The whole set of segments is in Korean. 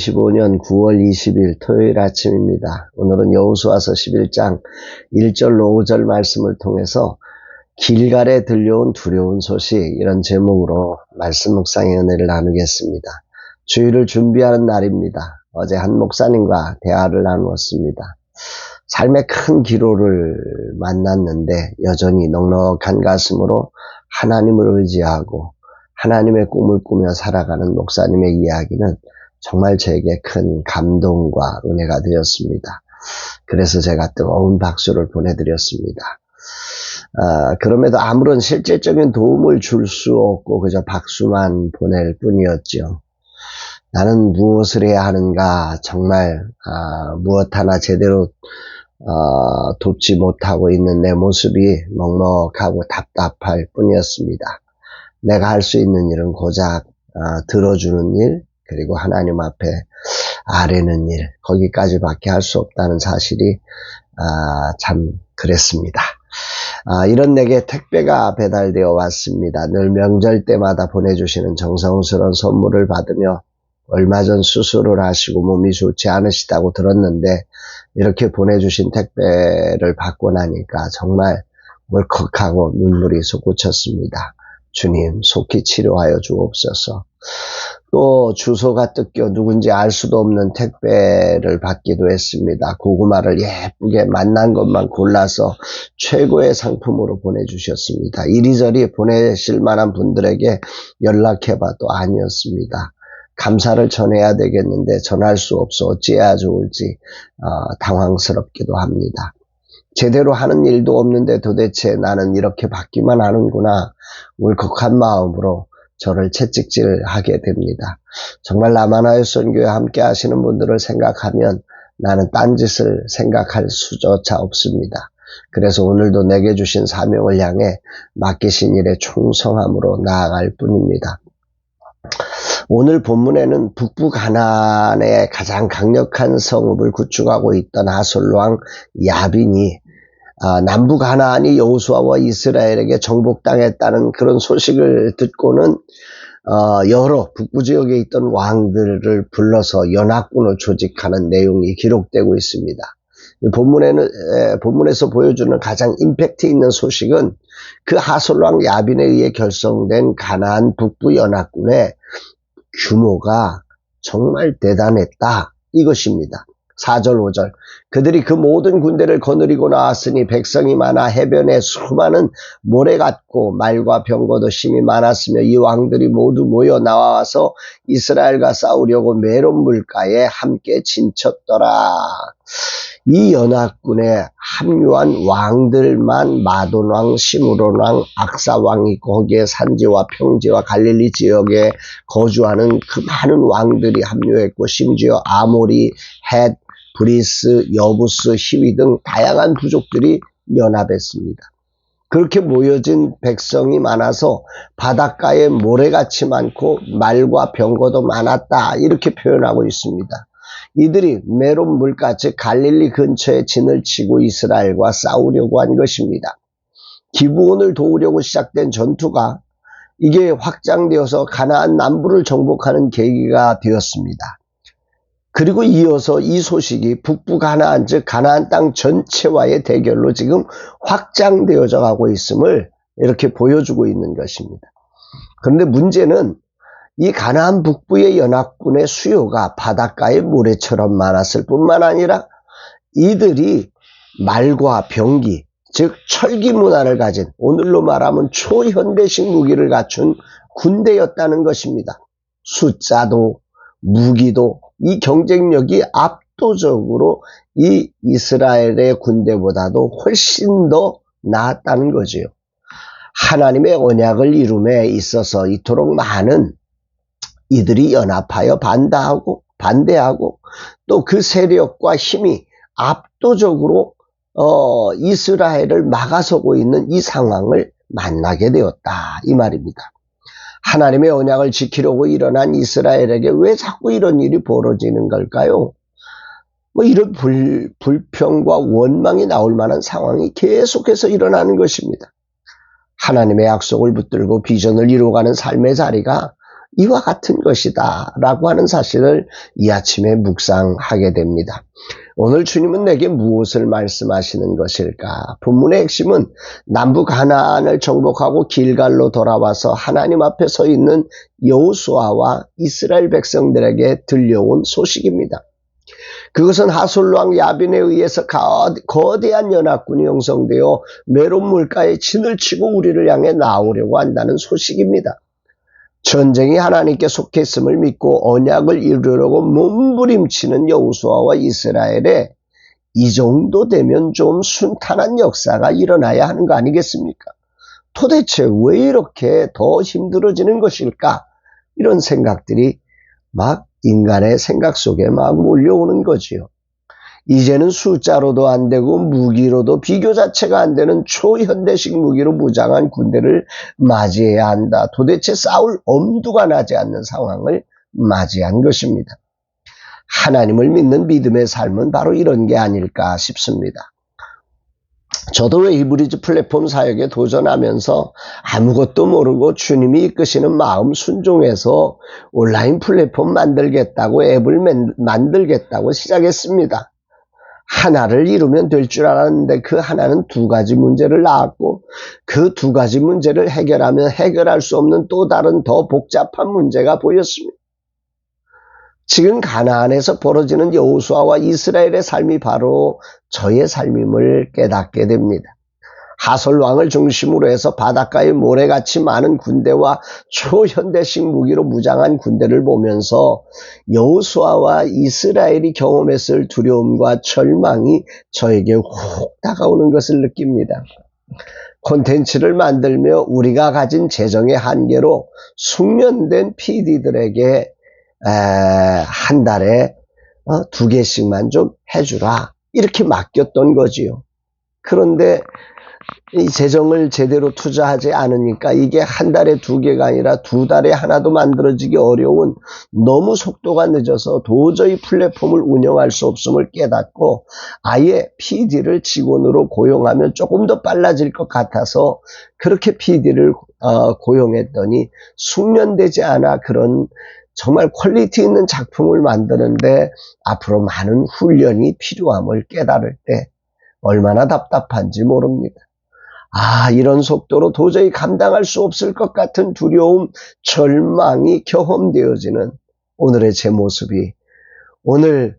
2025년 9월 20일 토요일 아침입니다. 오늘은 여호수아서 11장 1절로 5절 말씀을 통해서 길갈에 들려온 두려운 소식, 이런 제목으로 말씀 묵상의 은혜를 나누겠습니다. 주일을 준비하는 날입니다. 어제 한 목사님과 대화를 나누었습니다. 삶의 큰 기로를 만났는데 여전히 넉넉한 가슴으로 하나님을 의지하고 하나님의 꿈을 꾸며 살아가는 목사님의 이야기는 정말 저에게 큰 감동과 은혜가 되었습니다. 그래서 제가 뜨거운 박수를 보내드렸습니다. 그럼에도 아무런 실질적인 도움을 줄 수 없고 그저 박수만 보낼 뿐이었죠. 나는 무엇을 해야 하는가, 정말 무엇 하나 제대로 돕지 못하고 있는 내 모습이 먹먹하고 답답할 뿐이었습니다. 내가 할 수 있는 일은 고작 들어주는 일, 그리고 하나님 앞에 아뢰는 일, 거기까지밖에 할 수 없다는 사실이 참 그랬습니다. 이런 내게 택배가 배달되어 왔습니다. 늘 명절 때마다 보내주시는 정성스러운 선물을 받으며 얼마 전 수술을 하시고 몸이 좋지 않으시다고 들었는데 이렇게 보내주신 택배를 받고 나니까 정말 울컥하고 눈물이 솟구쳤습니다. 주님, 속히 치료하여 주옵소서. 또 주소가 뜯겨 누군지 알 수도 없는 택배를 받기도 했습니다. 고구마를 예쁘게 맛난 것만 골라서 최고의 상품으로 보내주셨습니다. 이리저리 보내실 만한 분들에게 연락해봐도 아니었습니다. 감사를 전해야 되겠는데 전할 수 없어 어찌해야 좋을지 당황스럽기도 합니다. 제대로 하는 일도 없는데 도대체 나는 이렇게 받기만 하는구나, 울컥한 마음으로 저를 채찍질하게 됩니다. 정말 남한하여 선교에 함께 하시는 분들을 생각하면 나는 딴짓을 생각할 수조차 없습니다. 그래서 오늘도 내게 주신 사명을 향해 맡기신 일에 충성함으로 나아갈 뿐입니다. 오늘 본문에는 북부 가나안의 가장 강력한 성읍을 구축하고 있던 하솔왕 야빈이 남부 가나안이 여호수아와 이스라엘에게 정복당했다는 그런 소식을 듣고는 여러 북부 지역에 있던 왕들을 불러서 연합군을 조직하는 내용이 기록되고 있습니다. 본문에서 보여주는 가장 임팩트 있는 소식은 그 하솔왕 야빈에 의해 결성된 가나안 북부 연합군의 규모가 정말 대단했다, 이것입니다. 4절 5절, 그들이 그 모든 군대를 거느리고 나왔으니 백성이 많아 해변에 수많은 모래 같고 말과 병거도 심이 많았으며 이 왕들이 모두 모여 나와서 이스라엘과 싸우려고 메론 물가에 함께 진쳤더라. 이 연합군에 합류한 왕들만 마돈왕, 시므론왕, 악사왕이 있고 거기에 산지와 평지와 갈릴리 지역에 거주하는 그 많은 왕들이 합류했고 심지어 아모리, 헷, 브리스, 여부스, 히위 등 다양한 부족들이 연합했습니다. 그렇게 모여진 백성이 많아서 바닷가에 모래같이 많고 말과 병거도 많았다, 이렇게 표현하고 있습니다. 이들이 메론 물가, 즉 갈릴리 근처에 진을 치고 이스라엘과 싸우려고 한 것입니다. 기브온을 도우려고 시작된 전투가 이게 확장되어서 가나안 남부를 정복하는 계기가 되었습니다. 그리고 이어서 이 소식이 북부 가나안, 즉 가나안 땅 전체와의 대결로 지금 확장되어져 가고 있음을 이렇게 보여주고 있는 것입니다. 그런데 문제는 이 가나안 북부의 연합군의 수요가 바닷가의 모래처럼 많았을 뿐만 아니라 이들이 말과 병기, 즉 철기 문화를 가진, 오늘로 말하면 초현대식 무기를 갖춘 군대였다는 것입니다. 숫자도 무기도 이 경쟁력이 압도적으로 이 이스라엘의 군대보다도 훨씬 더 나았다는 거지요. 하나님의 언약을 이룸에 있어서 이토록 많은 이들이 연합하여 반대하고 또 그 세력과 힘이 압도적으로 이스라엘을 막아서고 있는 이 상황을 만나게 되었다, 이 말입니다. 하나님의 언약을 지키려고 일어난 이스라엘에게 왜 자꾸 이런 일이 벌어지는 걸까요? 이런 불평과 원망이 나올 만한 상황이 계속해서 일어나는 것입니다. 하나님의 약속을 붙들고 비전을 이루어가는 삶의 자리가 이와 같은 것이다 라고 하는 사실을 이 아침에 묵상하게 됩니다. 오늘 주님은 내게 무엇을 말씀하시는 것일까? 본문의 핵심은 남북 가나안을 정복하고 길갈로 돌아와서 하나님 앞에 서 있는 여호수아와 이스라엘 백성들에게 들려온 소식입니다. 그것은 하솔왕 야빈에 의해서 거대한 연합군이 형성되어 메론 물가에 진을 치고 우리를 향해 나오려고 한다는 소식입니다. 전쟁이 하나님께 속했음을 믿고 언약을 이루려고 몸부림치는 여호수아와 이스라엘에 이 정도 되면 좀 순탄한 역사가 일어나야 하는 거 아니겠습니까? 도대체 왜 이렇게 더 힘들어지는 것일까? 이런 생각들이 막 인간의 생각 속에 막 몰려오는 거지요. 이제는 숫자로도 안 되고 무기로도 비교 자체가 안 되는 초현대식 무기로 무장한 군대를 맞이해야 한다. 도대체 싸울 엄두가 나지 않는 상황을 맞이한 것입니다. 하나님을 믿는 믿음의 삶은 바로 이런 게 아닐까 싶습니다. 저도 웨이브리지 플랫폼 사역에 도전하면서 아무것도 모르고 주님이 이끄시는 마음 순종해서 온라인 플랫폼 만들겠다고 앱을 만들겠다고 시작했습니다. 하나를 이루면 될 줄 알았는데 그 하나는 두 가지 문제를 낳았고 그 두 가지 문제를 해결하면 해결할 수 없는 또 다른 더 복잡한 문제가 보였습니다. 지금 가나안에서 벌어지는 여호수아와 이스라엘의 삶이 바로 저의 삶임을 깨닫게 됩니다. 하솔 왕을 중심으로 해서 바닷가에 모래같이 많은 군대와 초현대식 무기로 무장한 군대를 보면서 여호수아와 이스라엘이 경험했을 두려움과 절망이 저에게 훅 다가오는 것을 느낍니다. 콘텐츠를 만들며 우리가 가진 재정의 한계로 숙련된 PD들에게 한 달에 2개씩만 좀 해주라 이렇게 맡겼던 거지요. 그런데 이 재정을 제대로 투자하지 않으니까 이게 한 달에 2개가 아니라 2달에 하나도 만들어지기 어려운 너무 속도가 늦어서 도저히 플랫폼을 운영할 수 없음을 깨닫고 아예 PD를 직원으로 고용하면 조금 더 빨라질 것 같아서 그렇게 PD를 고용했더니 숙련되지 않아 그런 정말 퀄리티 있는 작품을 만드는데 앞으로 많은 훈련이 필요함을 깨달을 때 얼마나 답답한지 모릅니다. 이런 속도로 도저히 감당할 수 없을 것 같은 두려움, 절망이 경험되어지는 오늘의 제 모습이 오늘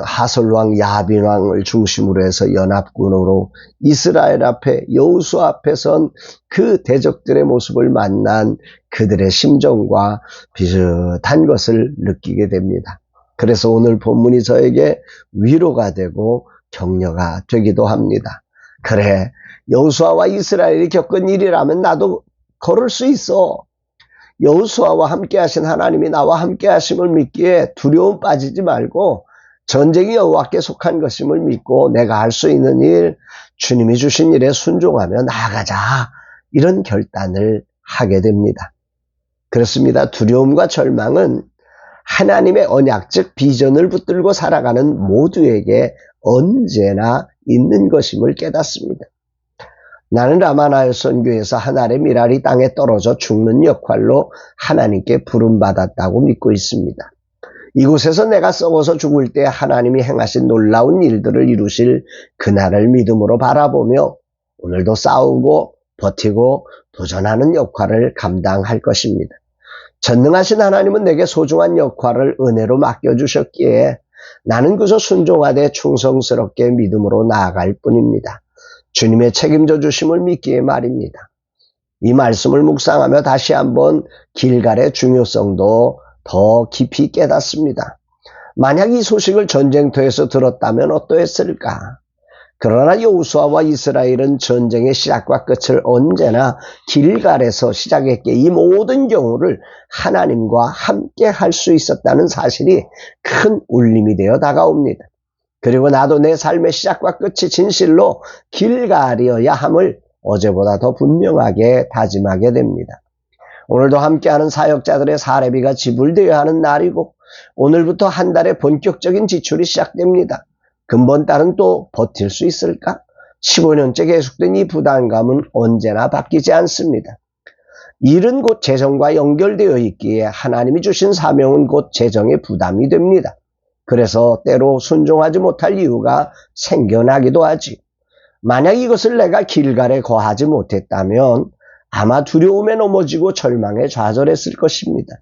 하솔왕 야빈왕을 중심으로 해서 연합군으로 이스라엘 앞에 여호수아 앞에 선 그 대적들의 모습을 만난 그들의 심정과 비슷한 것을 느끼게 됩니다. 그래서 오늘 본문이 저에게 위로가 되고 격려가 되기도 합니다. 그래, 여호수아와 이스라엘이 겪은 일이라면 나도 걸을 수 있어. 여호수아와 함께 하신 하나님이 나와 함께 하심을 믿기에 두려움 빠지지 말고 전쟁이 여호와께 속한 것임을 믿고 내가 할 수 있는 일, 주님이 주신 일에 순종하며 나아가자. 이런 결단을 하게 됩니다. 그렇습니다. 두려움과 절망은 하나님의 언약, 즉 비전을 붙들고 살아가는 모두에게 언제나 있는 것임을 깨닫습니다. 나는 라마나요 선교에서 한 알의 미랄이 땅에 떨어져 죽는 역할로 하나님께 부름받았다고 믿고 있습니다. 이곳에서 내가 썩어서 죽을 때 하나님이 행하신 놀라운 일들을 이루실 그날을 믿음으로 바라보며 오늘도 싸우고 버티고 도전하는 역할을 감당할 것입니다. 전능하신 하나님은 내게 소중한 역할을 은혜로 맡겨주셨기에 나는 그저 순종하되 충성스럽게 믿음으로 나아갈 뿐입니다. 주님의 책임져 주심을 믿기에 말입니다. 이 말씀을 묵상하며 다시 한번 길갈의 중요성도 더 깊이 깨닫습니다. 만약 이 소식을 전쟁터에서 들었다면 어떠했을까? 그러나 여호수아와 이스라엘은 전쟁의 시작과 끝을 언제나 길갈에서 시작했기에 이 모든 경우를 하나님과 함께 할 수 있었다는 사실이 큰 울림이 되어 다가옵니다. 그리고 나도 내 삶의 시작과 끝이 진실로 길갈이어야 함을 어제보다 더 분명하게 다짐하게 됩니다. 오늘도 함께하는 사역자들의 사례비가 지불되어야 하는 날이고 오늘부터 한 달의 본격적인 지출이 시작됩니다. 근본 달은 또 버틸 수 있을까? 15년째 계속된 이 부담감은 언제나 바뀌지 않습니다. 일은 곧 재정과 연결되어 있기에 하나님이 주신 사명은 곧 재정의 부담이 됩니다. 그래서 때로 순종하지 못할 이유가 생겨나기도 하지. 만약 이것을 내가 길갈에 거하지 못했다면 아마 두려움에 넘어지고 절망에 좌절했을 것입니다.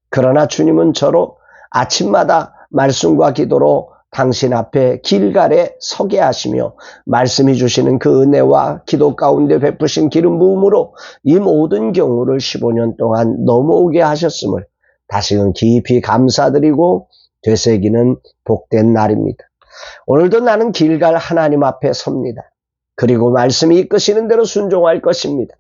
그러나 주님은 저로 아침마다 말씀과 기도로 당신 앞에 길갈에 서게 하시며 말씀이 주시는 그 은혜와 기도 가운데 베푸신 기름 부음으로 이 모든 경우를 15년 동안 넘어오게 하셨음을 다시금 깊이 감사드리고 되새기는 복된 날입니다. 오늘도 나는 길갈 하나님 앞에 섭니다. 그리고 말씀이 이끄시는 대로 순종할 것입니다.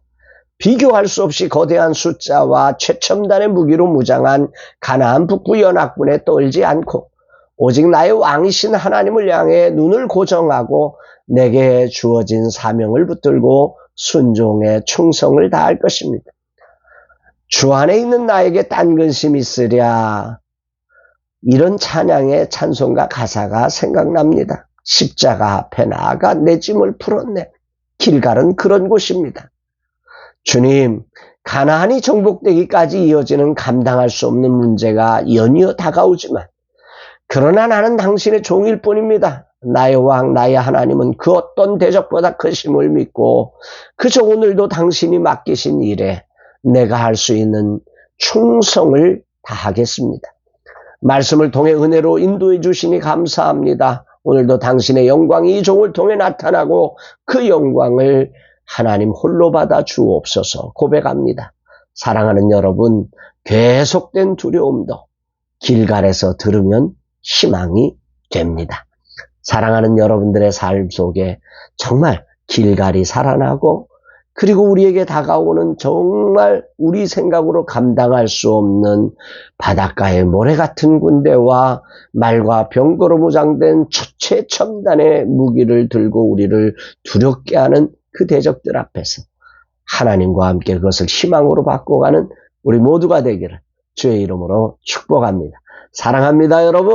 비교할 수 없이 거대한 숫자와 최첨단의 무기로 무장한 가나안 북부 연합군에 떨지 않고 오직 나의 왕이신 하나님을 향해 눈을 고정하고 내게 주어진 사명을 붙들고 순종에 충성을 다할 것입니다. 주 안에 있는 나에게 딴 근심 있으랴, 이런 찬양의 찬송가 가사가 생각납니다. 십자가 앞에 나아가 내 짐을 풀었네. 길갈은 그런 곳입니다. 주님, 가나안이 정복되기까지 이어지는 감당할 수 없는 문제가 연이어 다가오지만 그러나 나는 당신의 종일 뿐입니다. 나의 왕, 나의 하나님은 그 어떤 대적보다 크심을 믿고 그저 오늘도 당신이 맡기신 일에 내가 할 수 있는 충성을 다하겠습니다. 말씀을 통해 은혜로 인도해 주시니 감사합니다. 오늘도 당신의 영광이 이 종을 통해 나타나고 그 영광을 하나님 홀로 받아 주옵소서 고백합니다. 사랑하는 여러분, 계속된 두려움도 길갈에서 들으면 희망이 됩니다. 사랑하는 여러분들의 삶 속에 정말 길갈이 살아나고 그리고 우리에게 다가오는 정말 우리 생각으로 감당할 수 없는 바닷가의 모래 같은 군대와 말과 병거로 무장된 최첨단의 무기를 들고 우리를 두렵게 하는 그 대적들 앞에서 하나님과 함께 그것을 희망으로 바꿔가는 우리 모두가 되기를 주의 이름으로 축복합니다. 사랑합니다, 여러분.